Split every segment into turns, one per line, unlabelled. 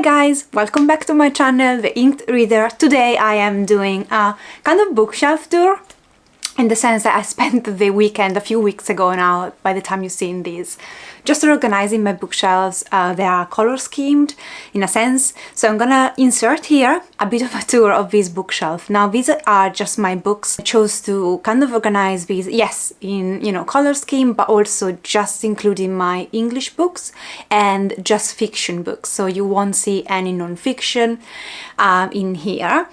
Hi guys, welcome back to my channel, The Inked Reader. Today I am doing a kind of bookshelf tour, in the sense that I spent the weekend a few weeks ago now, by the time you've seen these, just organizing my bookshelves. They are color schemed in a sense, so I'm gonna insert here a bit of a tour of this bookshelf. Now these are just my books. I chose to kind of organize these, yes, in, you know, color scheme, but also just including my English books and just fiction books, so you won't see any non-fiction in here.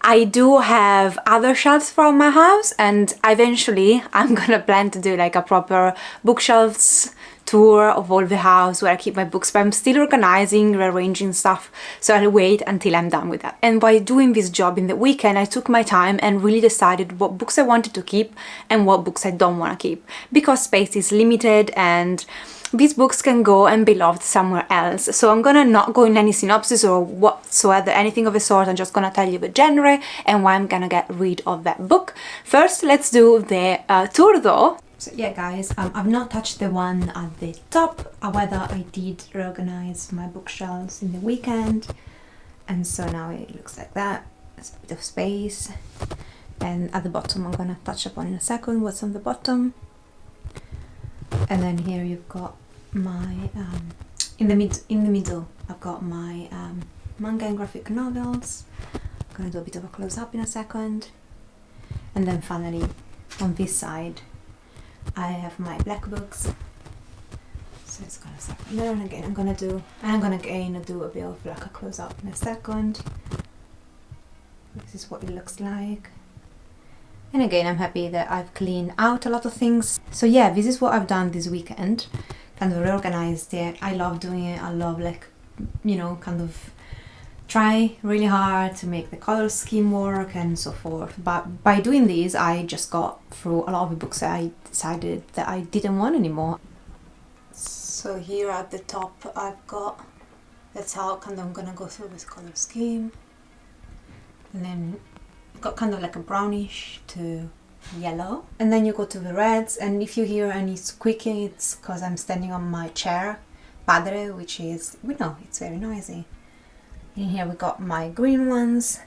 I do have other shelves from my house, and eventually I'm gonna plan to do like a proper bookshelves tour of all the house where I keep my books, but I'm still organizing, rearranging stuff, so I'll wait until I'm done with that. And by doing this job in the weekend, I took my time and really decided what books I wanted to keep and what books I don't want to keep, because space is limited and these books can go and be loved somewhere else. So I'm gonna not go in any synopsis or whatsoever, anything of the sort. I'm just gonna tell you the genre and why I'm gonna get rid of that book. First, let's do the tour though. So yeah guys, I've not touched the one at the top, however I did reorganize my bookshelves in the weekend, and so now it looks like that. There's a bit of space, and at the bottom I'm gonna touch upon in a second what's on the bottom. And then here you've got my in the middle I've got my manga and graphic novels. I'm gonna do a bit of a close-up in a second, and then finally on this side I have my black books. So it's gonna start from there, and again I'm gonna do a bit of like a close-up in a second. This is what it looks like. And again, I'm happy that I've cleaned out a lot of things. So yeah, this is what I've done this weekend. Kind of reorganized it. I love doing it. I love, like, you know, kind of try really hard to make the color scheme work and so forth. But by doing these, I just got through a lot of the books that I decided that I didn't want anymore. So here at the top, I've got, that's how kind of I'm gonna go through this color scheme. And then got kind of like a brownish to yellow, and then you go to the reds, and if you hear any squeaking, it's because I'm standing on my chair padre, which is, we know it's very noisy. And here we got my green ones,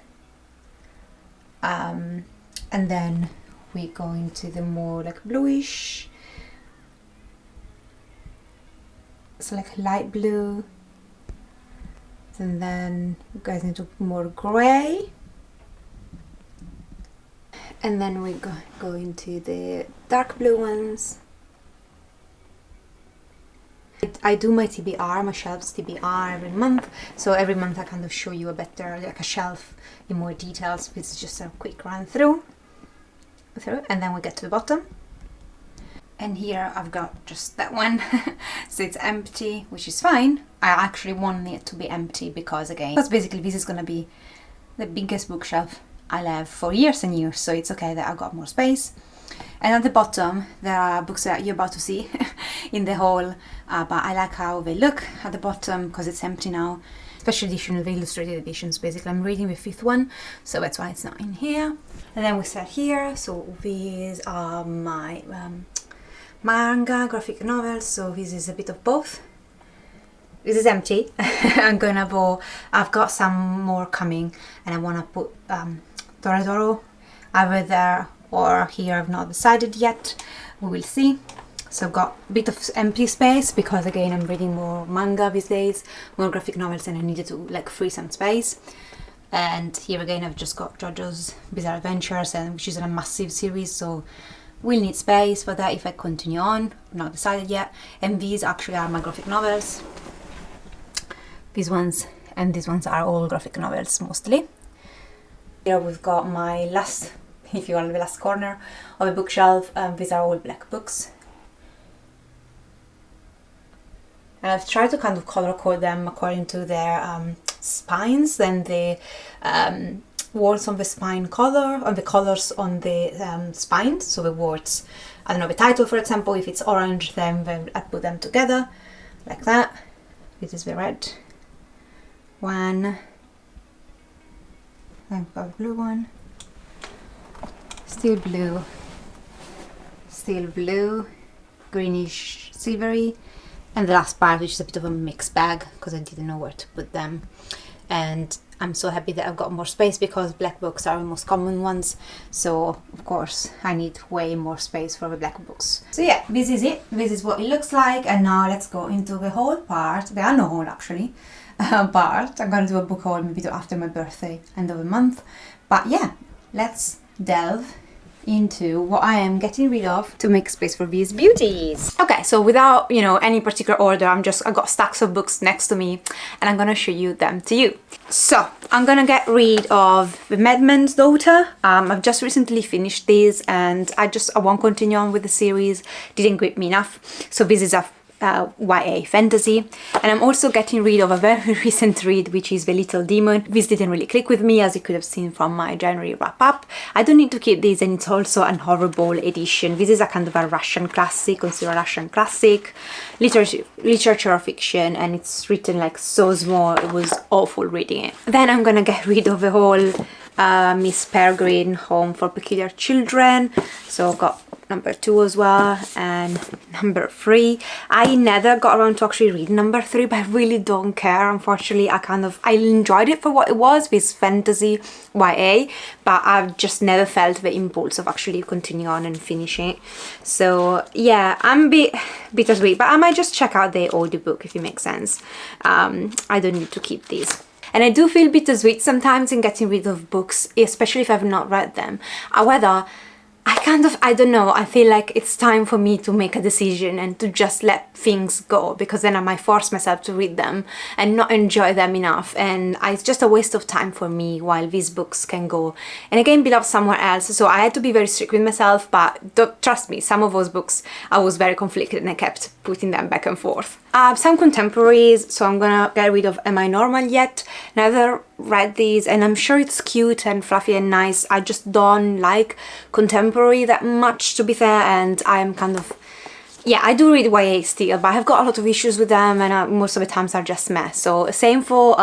and then we go into the more like bluish, so like light blue, and then you guys into more gray. And then we go into the dark blue ones. I do my TBR, my shelves TBR every month. So every month I kind of show you a better, like a shelf in more details. This is just a quick run through. And then we get to the bottom. And here I've got just that one. So it's empty, which is fine. I actually want it to be empty because, again, because basically this is gonna be the biggest bookshelf I'll have for years and years, so it's okay that I've got more space. And at the bottom there are books that you're about to see in the haul, but I like how they look at the bottom because it's empty now. Special edition, the illustrated editions, basically. I'm reading the 5th one, so that's why it's not in here. And then we start here. So these are my manga, graphic novels, so this is a bit of both. This is empty. I've got some more coming, and I want to put Toradoro either there or here. I've not decided yet. We will see. So I've got a bit of empty space because, again, I'm reading more manga these days, more graphic novels, and I needed to like free some space. And here again I've just got JoJo's Bizarre Adventures, and which is a massive series, so we'll need space for that if I continue on. Not decided yet. And these actually are my graphic novels. These ones and these ones are all graphic novels mostly. Here we've got my last, if you want, the last corner of the bookshelf. These are all black books. And I've tried to kind of color code them according to their spines and the words on the spine color, on the colors on the spines. So the words, I don't know, the title, for example, if it's orange, then I put them together like that. This is the red one. I've got a blue one, still blue, greenish silvery, And the last part, which is a bit of a mixed bag because I didn't know where to put them. And I'm so happy that I've got more space because black books are the most common ones. So of course I need way more space for the black books. So yeah, this is it. This is what it looks like. And now let's go into the haul part, the unhaul actually part. I'm gonna do a book haul maybe after my birthday, end of the month. But yeah, let's delve into what I am getting rid of to make space for these beauties. Okay, so without, you know, any particular order, I got stacks of books next to me and I'm gonna show you them to you. So I'm gonna get rid of The Madman's Daughter. I've just recently finished these and I won't continue on with the series, didn't grip me enough. So this is a YA fantasy, and I'm also getting rid of a very recent read, which is The Little Demon. This didn't really click with me, as you could have seen from my January wrap up. I don't need to keep this, and it's also an horrible edition. This is a kind of a Russian classic, considered a Russian classic, literature or fiction, and it's written like so small, it was awful reading it. Then I'm gonna get rid of the whole Miss Peregrine Home for Peculiar Children. So I've got number 2 as well and number 3. I never got around to actually reading number 3, but I really don't care. Unfortunately, I enjoyed it for what it was, this fantasy YA, but I've just never felt the impulse of actually continuing on and finishing it. So yeah, I'm a bit bittersweet, but I might just check out the audiobook if it makes sense. I don't need to keep these. And I do feel bittersweet sometimes in getting rid of books, especially if I've not read them. However, I don't know, I feel like it's time for me to make a decision and to just let things go, because then I might force myself to read them and not enjoy them enough, and it's just a waste of time for me while these books can go and again be loved somewhere else. So I had to be very strict with myself, but trust me, some of those books I was very conflicted and I kept putting them back and forth. Some contemporaries, so I'm gonna get rid of Am I Normal Yet? Never read these, and I'm sure it's cute and fluffy and nice. I just don't like contemporary that much, to be fair, and I'm kind of, yeah, I do read YA still, but I've got a lot of issues with them, and most of the times are just mess. So same for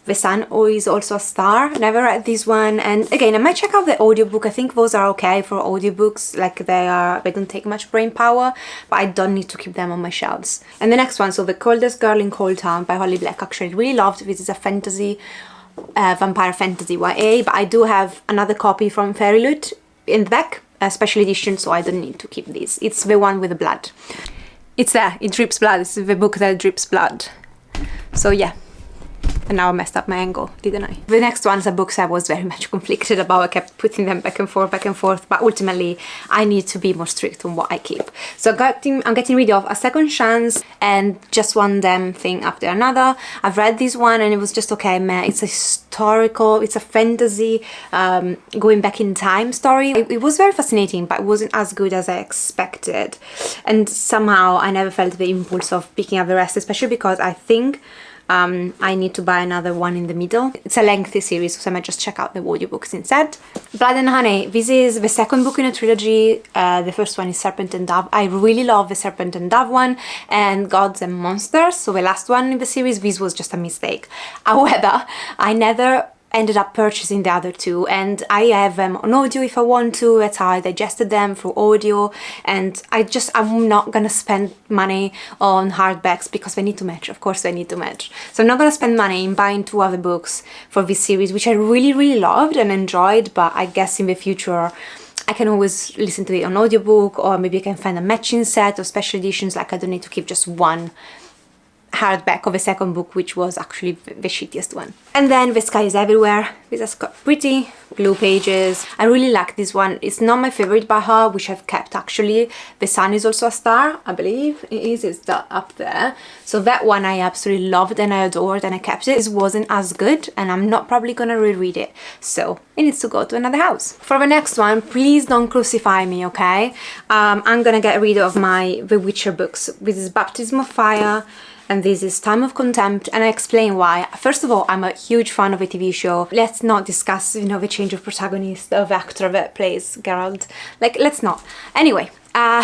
The Sun is also a Star. Never read this one, and again I might check out the audiobook. I think those are okay for audiobooks, like they don't take much brain power, but I don't need to keep them on my shelves. And the next one, so The Coldest Girl in Cold Town by Holly Black, actually really loved. This is a fantasy, vampire fantasy YA, but I do have another copy from Fairy Loot in the back, a special edition, so I don't need to keep this. It's the one with the blood. It's there, it drips blood. It's the book that drips blood. So yeah. And now I messed up my angle, didn't I? The next ones are books I was very much conflicted about. I kept putting them back and forth, but ultimately I need to be more strict on what I keep. So I'm getting rid of A Second Chance and Just One Damn Thing After Another. I've read this one and it was just okay, man. It's a historical, it's a fantasy, going back in time story. It was very fascinating, but it wasn't as good as I expected. And somehow I never felt the impulse of picking up the rest, especially because I think I need to buy another one in the middle. It's a lengthy series, so I might just check out the audiobooks instead. Blood and Honey. This is the second book in a trilogy. The first one is Serpent and Dove. I really love the Serpent and Dove one, and Gods and Monsters. So the last one in the series, this was just a mistake. However, I never ended up purchasing the other two, and I have them on audio if I want to. That's how I digested them, through audio, and I'm not gonna spend money on hardbacks because they need to match. Of course they need to match, so I'm not gonna spend money in buying 2 other books for this series, which I really loved and enjoyed. But I guess in the future I can always listen to it on audiobook, or maybe I can find a matching set or special editions. Like I don't need to keep just one hardback of a second book, which was actually the shittiest one. And then The Sky is Everywhere. This has got pretty blue pages. I really like this one. It's not my favorite by her, which I've kept actually. The Sun is also a Star, I believe it is. It's up there. So that one I absolutely loved and I adored, and I kept it. It wasn't as good, and I'm not probably gonna reread it, so it needs to go to another house. For the next one, please don't crucify me, okay? I'm gonna get rid of my The Witcher books. This is Baptism of Fire, and this is Time of Contempt, and I explain why. First of all, I'm a huge fan of a TV show. Let's not discuss, you know, the change of protagonist, of actor that plays Geralt. Like, let's not. Anyway, but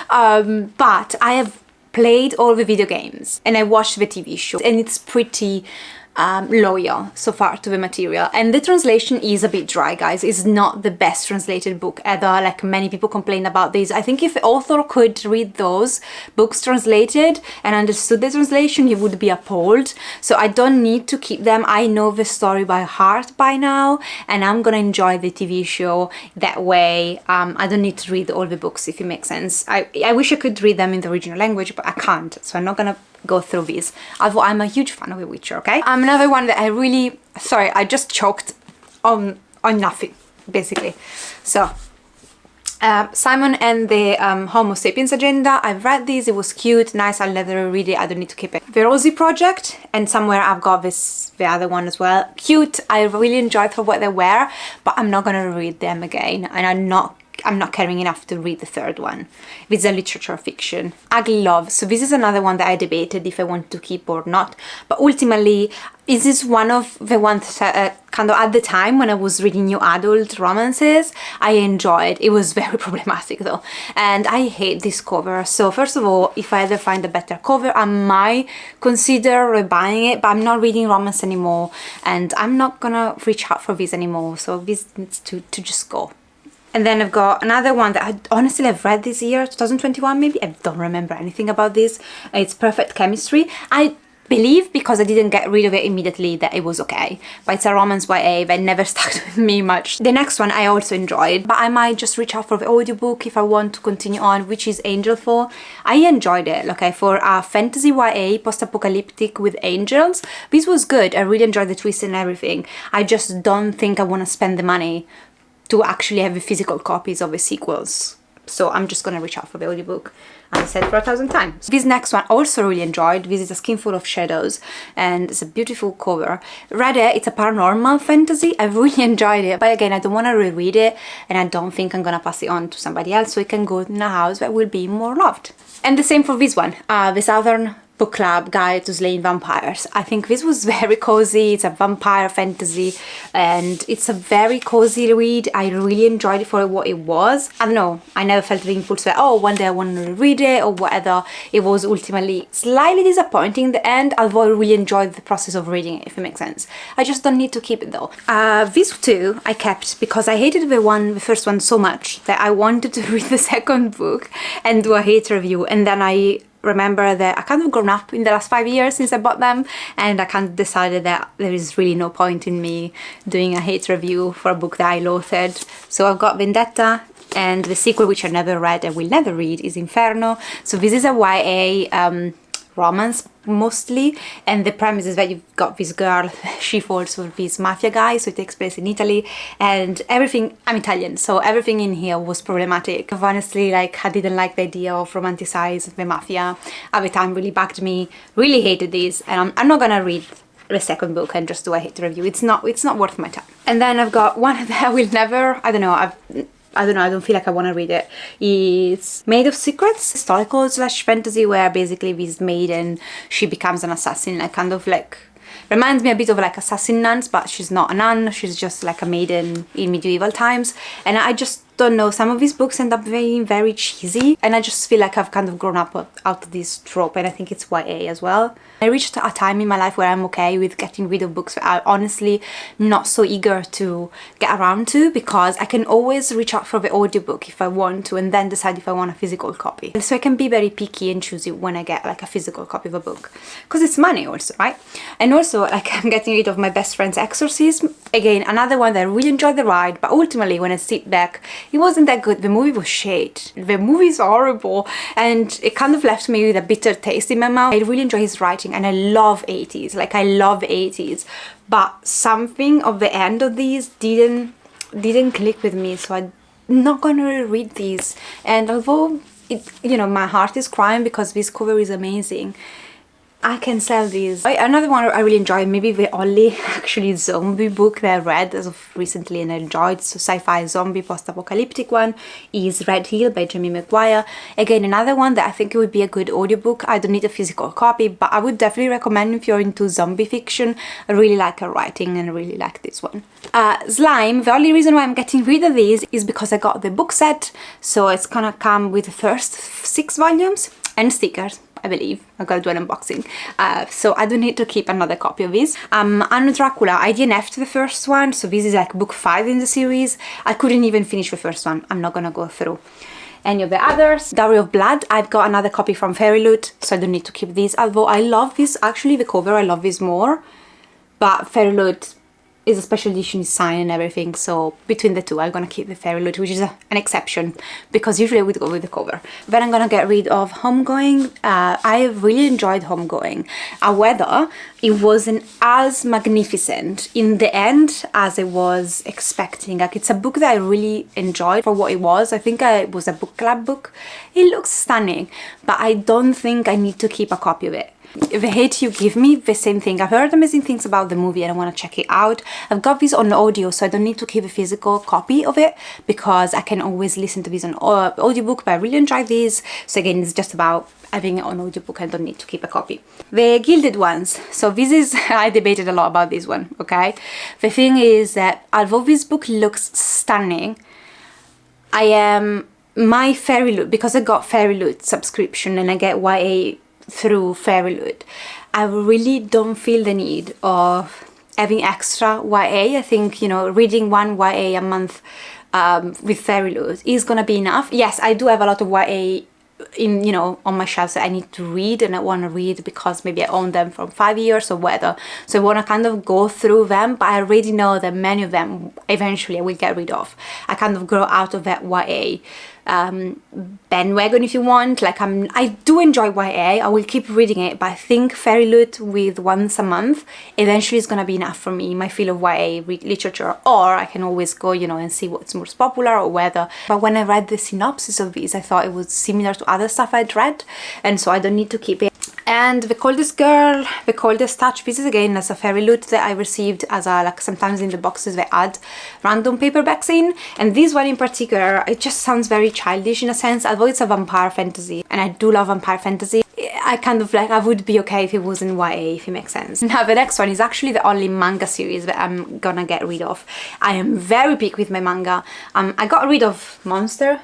I have played all the video games and I watched the TV show, and it's pretty loyal so far to the material, and the translation is a bit dry, guys. It's not the best translated book ever, like many people complain about this. I think if the author could read those books translated and understood the translation, he would be appalled. So I don't need to keep them. I know the story by heart by now, and I'm gonna enjoy the TV show that way. I don't need to read all the books, if it makes sense. I wish I could read them in the original language, but I can't, so I'm not gonna go through these. Although I'm a huge fan of The Witcher, okay? Another one that I really, sorry, I just choked on nothing, basically. So, Simon and the Homo Sapiens Agenda. I've read this, it was cute, nice, I'll never read it, I don't need to keep it. The Rosie Project, and somewhere I've got the other one as well. Cute, I really enjoyed for what they were, but I'm not gonna read them again, and I'm not caring enough to read the third one. It's a literature fiction. Ugly Love. So this is another one that I debated if I want to keep or not. But ultimately, this is one of the ones that kind of at the time when I was reading new adult romances, I enjoyed. It was very problematic though. And I hate this cover. So first of all, if I ever find a better cover, I might consider rebuying it, but I'm not reading romance anymore. And I'm not gonna reach out for this anymore. So this needs to just go. And then I've got another one that I've read this year, 2021 maybe. I don't remember anything about this. It's Perfect Chemistry. I believe because I didn't get rid of it immediately that it was okay. But it's a romance YA that never stuck with me much. The next one I also enjoyed, but I might just reach out for the audiobook if I want to continue on, which is Angel Fall. I enjoyed it, okay, for a fantasy YA, post-apocalyptic with angels. This was good. I really enjoyed the twist and everything. I just don't think I want to spend the money to actually have the physical copies of the sequels. So I'm just gonna reach out for the audiobook, as I said for 1,000 times. This next one I also really enjoyed. This is A Skin Full of Shadows, and it's a beautiful cover. Read it, it's a paranormal fantasy. I really enjoyed it, but again, I don't want to reread it, and I don't think I'm gonna pass it on to somebody else, so it can go in a house that will be more loved. And the same for this one, the Southern Book Club Guide to Slaying Vampires. I think this was very cozy. It's a vampire fantasy and it's a very cozy read. I really enjoyed it for what it was. I don't know, I never felt the impulse that, oh, one day I want to read it or whatever. It was ultimately slightly disappointing in the end, although I really enjoyed the process of reading it, if it makes sense. I just don't need to keep it though. These two I kept because I hated the first one so much that I wanted to read the second book and do a hate review, and then I remember that I kind of grown up in the last 5 years since I bought them, and I kind of decided that there is really no point in me doing a hate review for a book that I loathed. So I've got Vendetta, and the sequel, which I never read and will never read, is Inferno. So this is a YA romance mostly, and the premise is that you've got this girl, she falls for this mafia guy, so it takes place in Italy, and everything, I'm Italian, so everything in here was problematic. Honestly, like, I didn't like the idea of romanticize the mafia. At the time really bugged me, really hated this, and I'm not gonna read the second book and just do a hate review. It's not worth my time. And then I've got one that I will never, I don't know, I don't feel like I want to read it. It's Made of Secrets, historical / fantasy, where basically this maiden, she becomes an assassin, like kind of like, reminds me a bit of like Assassin Nuns, but she's not a nun, she's just like a maiden in medieval times. And I just don't know, some of these books end up being very cheesy, and I just feel like I've kind of grown up out of this trope, and I think it's YA as well. I reached a time in my life where I'm okay with getting rid of books that I'm honestly not so eager to get around to, because I can always reach out for the audiobook if I want to, and then decide if I want a physical copy. And so I can be very picky and choosy when I get like a physical copy of a book, because it's money also, right? And also, like, I'm getting rid of My Best Friend's Exorcism. Again, another one that I really enjoyed the ride, but ultimately when I sit back, it wasn't that good. The movie was shit. The movie is horrible, and it kind of left me with a bitter taste in my mouth. I really enjoy his writing, and I love 80s. Like, I love 80s, but something of the end of these didn't click with me, so I'm not gonna read these. And although it, you know, my heart is crying because this cover is amazing, I can sell these. Another one I really enjoyed, maybe the only actually zombie book that I read as of recently and I enjoyed, so sci-fi zombie post-apocalyptic one, is Red Hill by Jamie McGuire. Again, another one that I think it would be a good audiobook. I don't need a physical copy, but I would definitely recommend if you're into zombie fiction. I really like her writing and I really like this one. Slime, the only reason why I'm getting rid of these is because I got the book set, so it's gonna come with the first 6 volumes and stickers. I believe. I'm gonna do an unboxing. So I don't need to keep another copy of this. Anno Dracula, I DNF'd the first one, so this is like book 5 in the series. I couldn't even finish the first one. I'm not gonna go through any of the others. Diary of Blood, I've got another copy from Fairy Loot, so I don't need to keep these. Although I love this, actually the cover, I love this more. But Fairy Loot is a special edition design and everything, so between the two I'm gonna keep the Fairy Loot, which is an exception because usually I would go with the cover. Then I'm gonna get rid of Homegoing. I really enjoyed Homegoing. However, it wasn't as magnificent in the end as I was expecting. Like, it's a book that I really enjoyed for what it was. I think it was a book club book. It looks stunning, but I don't think I need to keep a copy of it. The Hate You Give Me, the same thing. I've heard amazing things about the movie and I want to check it out. I've got this on audio, so I don't need to keep a physical copy of it because I can always listen to this on audiobook, but I really enjoy these. So again, it's just about having it on audiobook. I don't need to keep a copy. The Gilded Ones. So this is, I debated a lot about this one, okay? The thing is that although this book looks stunning, my Fairy Loot, because I got Fairy Loot subscription and I get YA through Fairy Loot, I really don't feel the need of having extra YA. I think, you know, reading one YA a month with Fairy Loot is gonna be enough. Yes, I do have a lot of YA in, you know, on my shelves that I need to read and I want to read because maybe I own them from 5 years or whatever, so I want to kind of go through them, but I already know that many of them eventually I will get rid of. I kind of grow out of that YA bandwagon, if you want. Like, I do enjoy YA, I will keep reading it, but I think Fairy Loot with once a month eventually is gonna be enough for me, my feel of YA literature. Or I can always go, you know, and see what's most popular or whether. But when I read the synopsis of this, I thought it was similar to other stuff I'd read, and so I don't need to keep it. And The Coldest Girl, The Coldest Touch, this is again as a Fairy Loot that I received as a, like, sometimes in the boxes they add random paperbacks in, and this one in particular, it just sounds very childish in a sense, although it's a vampire fantasy, and I do love vampire fantasy. I kind of like, I would be okay if it wasn't YA, if it makes sense. Now the next one is actually the only manga series that I'm gonna get rid of. I am very picky with my manga. I got rid of Monster,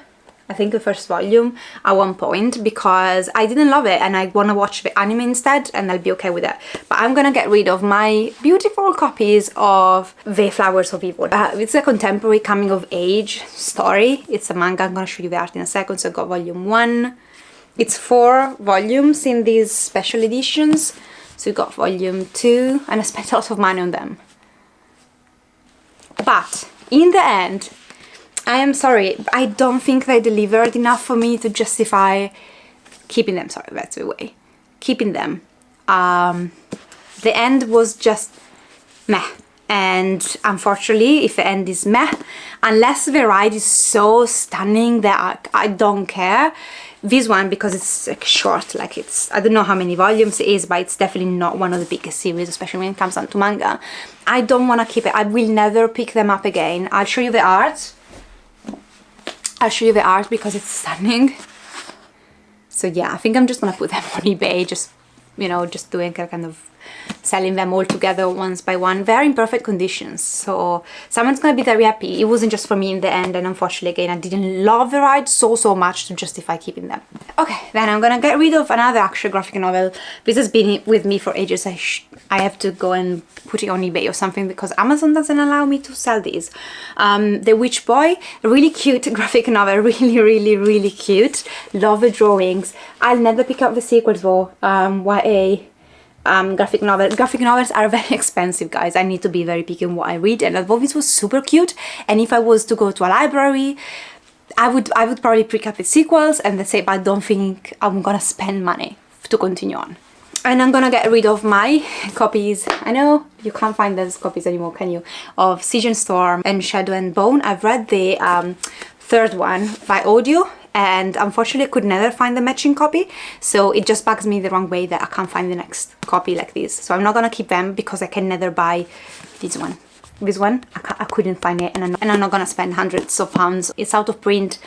I think the first volume, at one point because I didn't love it and I want to watch the anime instead, and I'll be okay with it. But I'm gonna get rid of my beautiful copies of The Flowers of Evil. It's a contemporary coming of age story. It's a manga. I'm gonna show you the art in a second. So I got volume 1. It's 4 volumes in these special editions. So we got volume 2 and I spent a lot of money on them. But in the end, I am sorry, I don't think they delivered enough for me to justify keeping them. Sorry, that's the way. Keeping them. The end was just meh. And unfortunately, if the end is meh, unless the ride is so stunning that I don't care, this one, because it's like short, like it's, I don't know how many volumes it is, but it's definitely not one of the biggest series, especially when it comes down to manga. I don't want to keep it. I will never pick them up again. I'll show you the art. I'll show you the art because it's stunning. So yeah, I think I'm just gonna put them on eBay, just, you know, just doing a kind of selling them all together once by one. They're in perfect conditions, so someone's gonna be very happy. It wasn't just for me in the end, and unfortunately again I didn't love the ride so much to justify keeping them. Okay, then I'm gonna get rid of another actual graphic novel. This has been with me for ages. I have to go and put it on eBay or something because Amazon doesn't allow me to sell these. The Witch Boy, a really cute graphic novel, really cute. Love the drawings. I'll never pick up the sequels though. YA graphic novels are very expensive, guys. I need to be very picky on what I read, and although this was super cute, and if I was to go to a library, I would probably pick up the sequels and that's it, but I don't think I'm gonna spend money to continue on. And I'm gonna get rid of my copies. I know you can't find those copies anymore, can you? Of Siege and Storm and Shadow and Bone. I've read the third one by audio, and unfortunately I could never find the matching copy, so it just bugs me the wrong way that I can't find the next copy like this. So I'm not gonna keep them because I can never buy this one. This one, I couldn't find it, and I'm not gonna spend hundreds of pounds. It's out of print,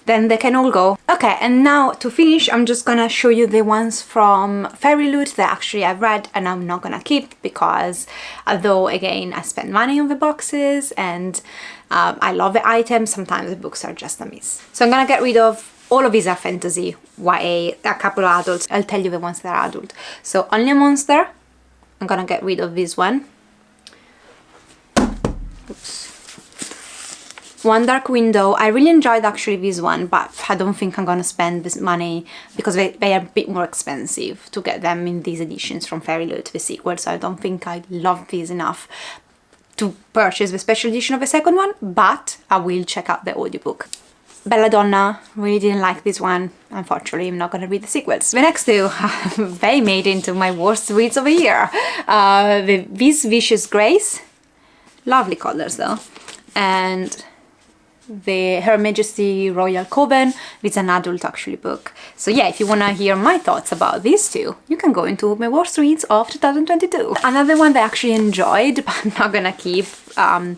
then they can all go. Okay, and now to finish, I'm just gonna show you the ones from Fairy Loot that actually I've read and I'm not gonna keep because although again I spend money on the boxes and I love the items, sometimes the books are just a miss. So I'm gonna get rid of All of these are fantasy, YA, a couple of adults. I'll tell you the ones that are adult. So Only a Monster, I'm gonna get rid of this one. Oops. One Dark Window, I really enjoyed actually this one, but I don't think I'm gonna spend this money because they are a bit more expensive to get them in these editions from Fairy Loot to the sequel, so I don't think I love these enough to purchase the special edition of the second one, but I will check out the audiobook. Belladonna, really didn't like this one. Unfortunately, I'm not gonna read the sequels. The next two, they made into my worst reads of the year. This Vicious Grace, lovely colors though, and the Her Majesty Royal Coven. It's an adult actually book. So yeah, if you want to hear my thoughts about these two, you can go into my worst reads of 2022. Another one that I actually enjoyed, but I'm not gonna keep, I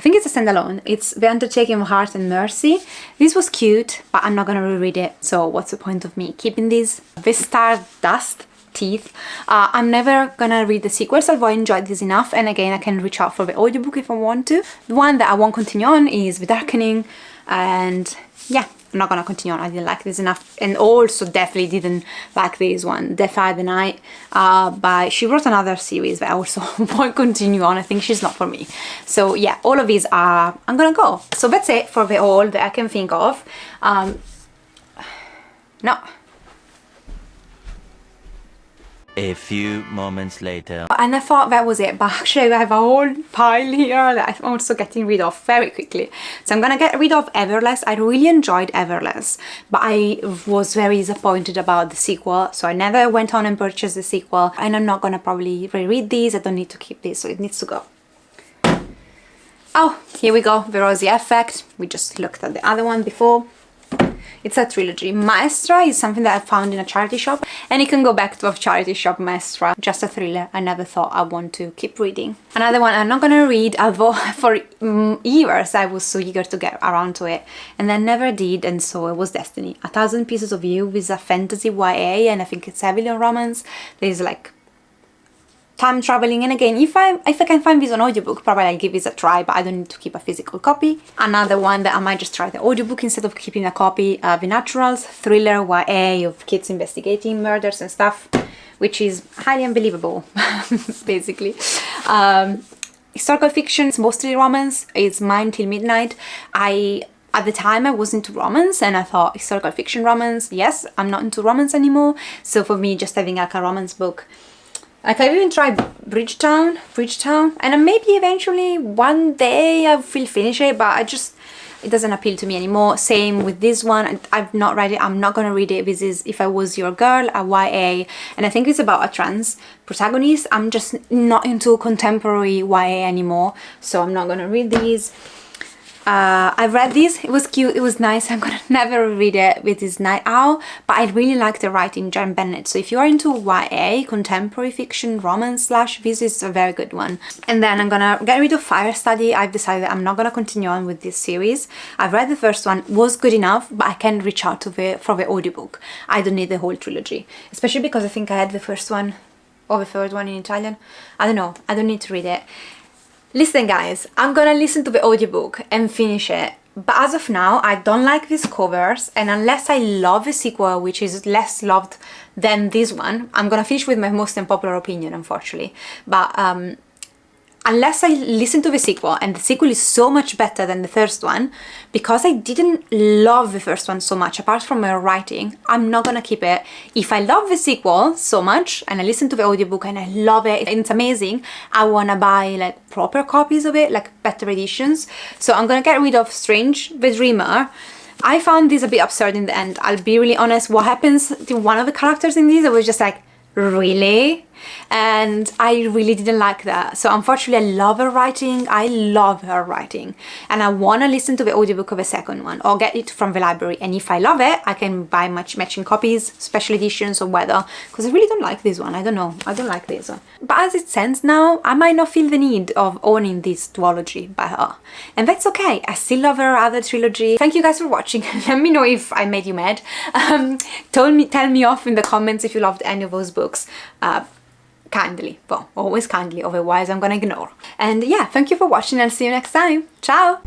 think it's a standalone. It's The Undertaking of Heart and Mercy. This was cute, but I'm not gonna reread it, so what's the point of me keeping these? The Stardust Teeth. I'm never gonna read the sequels, although I enjoyed this enough, and again I can reach out for the audiobook if I want to. The one that I won't continue on is The Darkening, and yeah, I'm not gonna continue on. I didn't like this enough, and also definitely didn't like this one, Defy the Night. But she wrote another series that I also won't continue on. I think she's not for me. So yeah, all of these are I'm gonna go. So that's it for the all that I can think of. No.
A few moments later.
And I thought that was it, but actually I have a whole pile here that I'm also getting rid of very quickly. So I'm gonna get rid of Everless. I really enjoyed Everless, but I was very disappointed about the sequel, so I never went on and purchased the sequel, and I'm not gonna probably reread these. I don't need to keep this, so it needs to go. Oh, here we go, The Rosie Effect. We just looked at the other one before. It's a trilogy. Maestra is something that I found in a charity shop, and it can go back to a charity shop. Maestra, just a thriller I never thought I want to keep reading. Another one I'm not gonna read, although for years I was so eager to get around to it, and then never did, and so it was Destiny. 1,000 Pieces of You is a fantasy YA, and I think it's heavily on romance. There's like time traveling, and again, if I can find this on audiobook, probably I'll give this a try, but I don't need to keep a physical copy. Another one that I might just try the audiobook instead of keeping a copy, The Naturals, thriller YA of kids investigating murders and stuff, which is highly unbelievable, basically. Historical fiction, it's mostly romance. It's Mine Till Midnight. At the time I was into romance, and I thought historical fiction romance, yes, I'm not into romance anymore, so for me just having like a romance book, like I've even tried Bridgetown, and maybe eventually one day I will finish it, but it doesn't appeal to me anymore. Same with this one. I've not read it. I'm not gonna read it. This is If I Was Your Girl, a YA, and I think it's about a trans protagonist. I'm just not into contemporary YA anymore, so I'm not gonna read these. I've read this, it was cute, it was nice. I'm gonna never read it with this Night Owl, but I really like the writing, Jen Bennett. So if you are into YA, contemporary fiction, romance / this is a very good one. And then I'm gonna get rid of Fire Study. I've decided I'm not gonna continue on with this series. I've read the first one, was good enough, but I can reach out to for the audiobook. I don't need the whole trilogy, especially because I think I had the first one or the third one in Italian. I don't know, I don't need to read it. Listen guys, I'm gonna listen to the audiobook and finish it, but as of now I don't like these covers, and unless I love the sequel, which is less loved than this one, I'm gonna finish with my most unpopular opinion, unfortunately. But unless I listen to the sequel, and the sequel is so much better than the first one, because I didn't love the first one so much, apart from my writing, I'm not gonna keep it. If I love the sequel so much, and I listen to the audiobook and I love it, and it's amazing, I wanna buy like proper copies of it, like better editions. So I'm gonna get rid of Strange the Dreamer. I found this a bit absurd in the end. I'll be really honest, what happens to one of the characters in this, I was just like, really? And I really didn't like that. So unfortunately I love her writing, and I want to listen to the audiobook of the second one or get it from the library, and if I love it I can buy matching copies, special editions or whether, because I really don't like this one. I don't know, I don't like this one. But as it stands now, I might not feel the need of owning this duology by her, and that's okay. I still love her other trilogy. Thank you guys for watching. Let me know if I made you mad. Tell me off in the comments if you loved any of those books. Kindly, well, always kindly, otherwise I'm gonna ignore. And yeah, thank you for watching, and see you next time. Ciao!